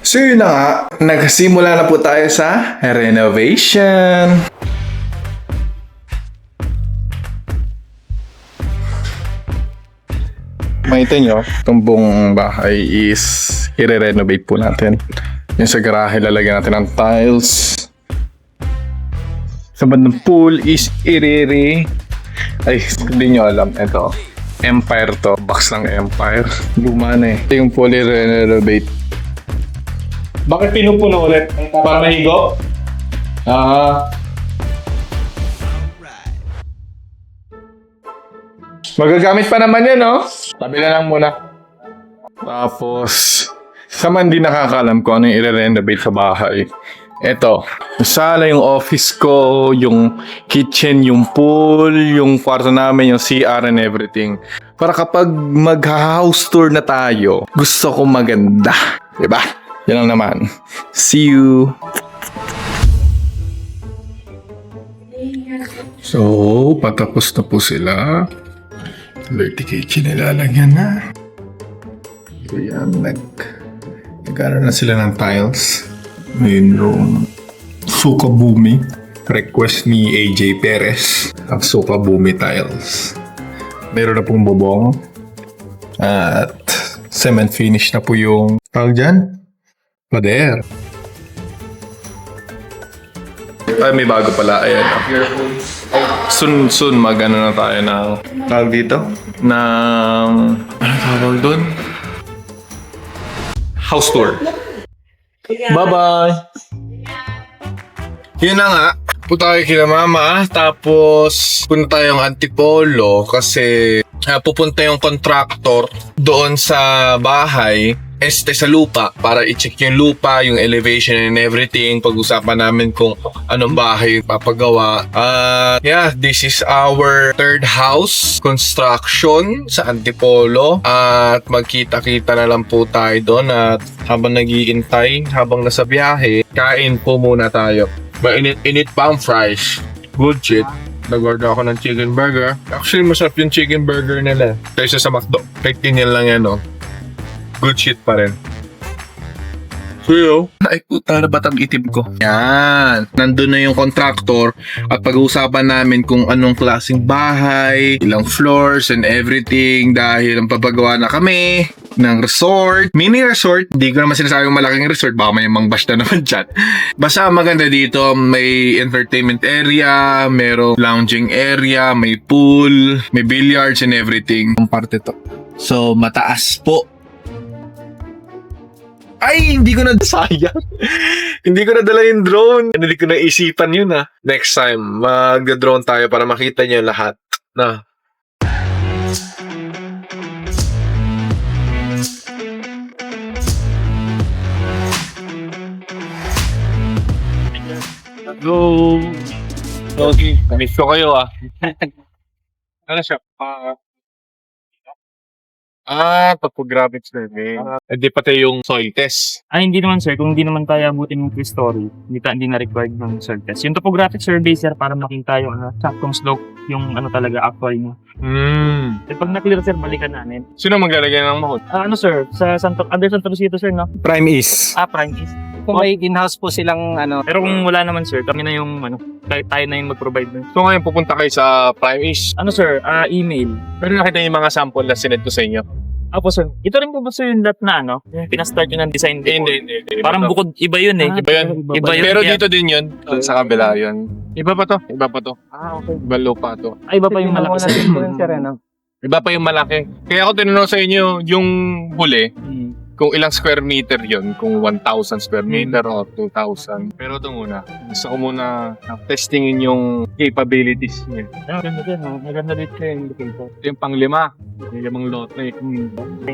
So yun na nga, nagsimula na po tayo sa renovation. Makita nyo, itong buong bahay is i-renovate po natin. Yung sa garahe, lalagyan natin ng tiles. Sa bandang pool is ay, hindi nyo alam, ito. Empire to, box ng Empire. Luma na eh. Ito yung pool i-renovate. Bakit pinupuno ulit? Para mahigo? Magagamit pa naman yan, no? Tabi na lang muna. Tapos, sa man di nakakalam ko ano yung i-renovate sa bahay. Eto, yung sala, yung office ko, yung kitchen, yung pool, yung kwarto namin, yung CR and everything. Para kapag mag-house tour na tayo, gusto ko maganda. Diba? Yan lang naman. See you! So, patapos na po sila. Dirty kitchen nilalagyan na. So yan, nag-aaral na sila ng tiles. Ngayon yung Sukabumi. Request ni AJ Perez. Ang Sukabumi tiles. Meron na pong bubong. At cement finish na po yung tawag dyan? Pader. Ay, may bago pala. Ayan. Soon mag-ano na tayo ng tawag dito? Ng ano tawag doon? House tour. Bye-bye! Yun na nga. Punta tayo kila mama. Tapos punta tayong Antipolo kasi pupunta yung contractor doon sa bahay sa lupa para i-check yung lupa, yung elevation and everything. Pag-usapan namin kung anong bahay papagawa. Yeah, this is our third house construction sa Antipolo. At magkita-kita na lang po tayo doon. At habang nag-iintay, habang nasa biyahe, kain po muna tayo. Mainit pa ang fries. Good shit. Nag-order ako ng chicken burger. Actually, masarap yung chicken burger nila. Kaysa sa McDo. Kahit tinil lang yan, no? Good shit pa rin. So, ay puta na ba't ang itim ko? Yan. Nandun na yung contractor at pag-uusapan namin kung anong klaseng bahay, ilang floors and everything dahil ang papagawa na kami ng resort. Mini resort. Hindi ko naman sinasabing malaking resort. Baka may mang bash na naman dyan. Basta maganda dito. May entertainment area, merong lounging area, may pool, may billiards and everything. Ang parte to. So, mataas po. Ay, hindi ko na sayang. Hindi ko na dala yung drone. Hindi ko na isipan yun Next time, mag-drone tayo para makita niyo lahat. Na. Hello! Okay, miss ko kayo Ano siya? Pagpo-graphics learning. Hindi pati yung soil test. Hindi naman sir. Kung hindi naman tayo abutin yung story, hindi na required ng soil test. Yung topographic survey sir, para makita yung saktong slope, yung talaga actual mo. Pag na-clear sir, balikan namin. Sino maglalagay ng mahod? Sir, sa under Santa Lucia sir, no? Prime is. Prime is. Kung may in-house po silang Pero kung wala naman sir, kami na yung tayo na yung mag-provide nun. So ngayon pupunta kayo sa Prime East. Sir, email. Pero nakita niyo yung mga sample na sinend ko sa inyo? Apo sir, ito rin po ba sir yung lot na pinastart yun ng design before? Hindi. Parang bukod, iba yun Iba yun. Iba yun. Pero Kaya- dito din yun. Sa kabila yun. Iba pa to. Okay. Iba lupa to. Iba pa yung malaki sir. Iba pa yung malaki. Kaya ako tinanong sa inyo yung huli, kung ilang square meter yun, kung 1,000 square meter or 2,000. Pero ito muna, gusto ko muna testingin yung capabilities niya. Maganda dito yung location. Ito yung pang-5. Yung limang lote.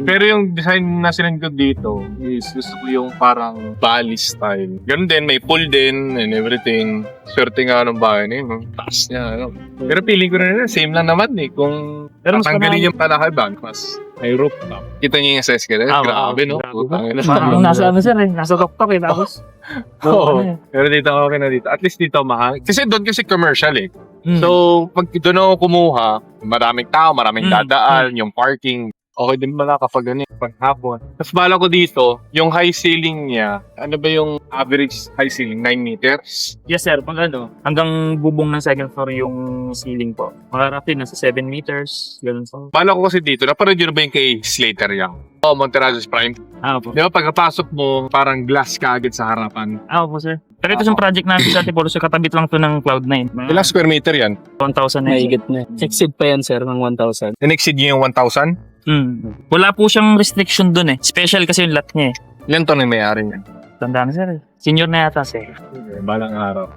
Pero yung design na sinend ko dito is gusto ko yung parang valley style. Ganun din, may pool din and everything. Swerte nga ng bahay na yun. Taas niya. Pero feeling ko na same lang naman kung Pero mas tanggalin yung palakay mas may rooftop. Kita niyo yung sa escalator? Grabe, no? Putangin na. Parang nasa sir nasa tuktok tapos. Oo. Pero dito okay na dito. At least dito mahal. Kasi doon kasi commercial So, pag doon ako kumuha, maraming tao, maraming dadaan, yung parking, Okay din pala kapag ano, pag hapon. Tapos bala ko dito, yung high ceiling niya, ano ba yung average high ceiling? 9 meters? Yes sir, pag ano, hanggang bubong ng second floor yung ceiling po. Makarapin, nasa 7 meters, ganun po. Bala ko kasi dito, napanood nyo na ba yung kay Slater Young? Oh, Monterrazos Prime. Po. Di ba pagkapasok mo, parang glass ka agad sa harapan? Po sir. Pero ito yung project namin sa Antipolo, so katabit lang to ng Cloud9. Ilang square meter yan? 1,000 na Mahigit na. Exceed pa yan, sir, ng 1,000. In-exceed nyo yung 1,000? Wala po siyang restriction dun eh. Special kasi yung lot niya eh. Ilan to na may-ari niya? Tandaan na sir. Senior na yata sir. Balang araw.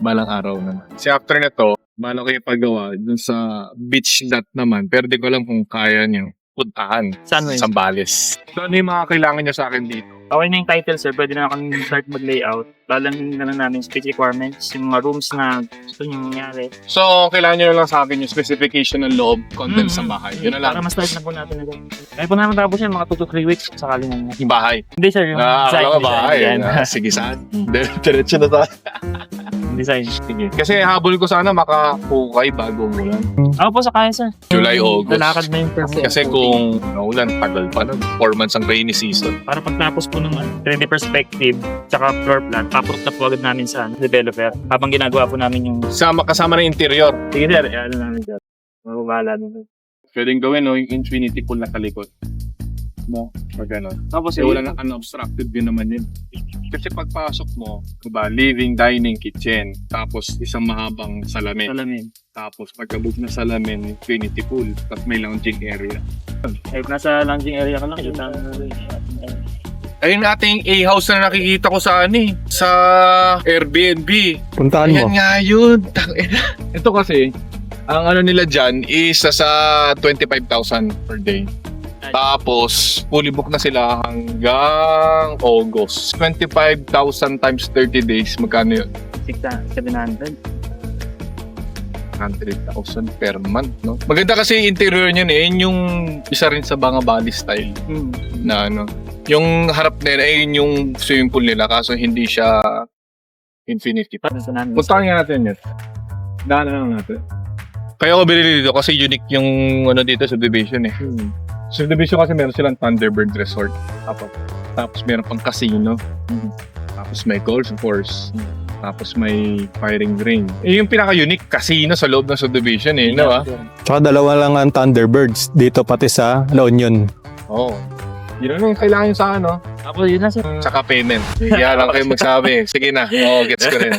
Balang araw naman. Si after na to, bala ko yung paggawa dun sa beach lot naman. Pero di ko alam kung kaya nyo puntahan. Saan mo yun? Sambales. So ano yung mga kailangan nyo sa akin dito? Okay na yung title sir. Pwede na akong start mag-layout. Lalamin na lang namin space requirements. Yung mga rooms na gusto nyo mangyari. So, kailangan nyo na lang sa akin yung specification ng loob, contents sa bahay. Yun na lang. Para ma-start na po natin agad. Kaya po namin tapos yan, mga 2 to 3 weeks. Sakali na Yung bahay. Hindi sir, yung design. Akala ko bahay. Yan. Sige, saan? Diretso na tayo. Design. Sige. Kasi habol ko sana makahukay bago umulan. Ako po sa kaya sir. July, August. Lalakad na yung perfect. Kasi kung naulan, tagal pa na. 4 months ang rainy season. Para pagtapos po ng 3D perspective, tsaka floor plan, paprot na po agad namin sa developer. Habang ginagawa po namin yung... Kasama na interior. Sige sir, ano namin sir. Mababahala namin. Pwedeng gawin, no? Yung infinity pool na kalikot. No? Pag gano'n. Tapos Kasi wala nang unobstructed din naman yun. Kasi pagpasok mo, diba, living, dining, kitchen, tapos isang mahabang salamin. salamin. Tapos pagkabog na salamin, infinity pool, tapos may lounging area. Eh, nasa lounging area ka lang. Kita Ayun ating A-house na nakikita ko sa sa Airbnb. Puntahan mo. Ayan nga yun. Tangina. Ito kasi, ang ano nila dyan is sa 25,000 per day. Tapos, fully book na sila hanggang August. 25,000 times 30 days, magkano yun? 700. 100,000 per month, no? Maganda kasi yung interior niyan eh. Yun yung isa rin sa Banga Bali style na ano. Yung harap nila, yun yung swimming pool nila kaso hindi siya infinity. Para sa namin. Puntahan nga natin yun. Daanan lang natin. Kaya ako binili dito kasi unique yung ano dito, subdivision eh. Subdivision kasi meron silang Thunderbird Resort. Tapos meron pang casino. Tapos may golf course. Tapos may firing range. Yung pinaka-unique, casino sa loob ng subdivision eh. No, Tsaka dalawa lang ang Thunderbirds dito pati sa La Union. Oo. Yun ano yung kailangan yun sa ano. Tapos yun na sir. Tsaka payment. Kaya lang kayo magsabi. Sige na. Oo, gets ko rin.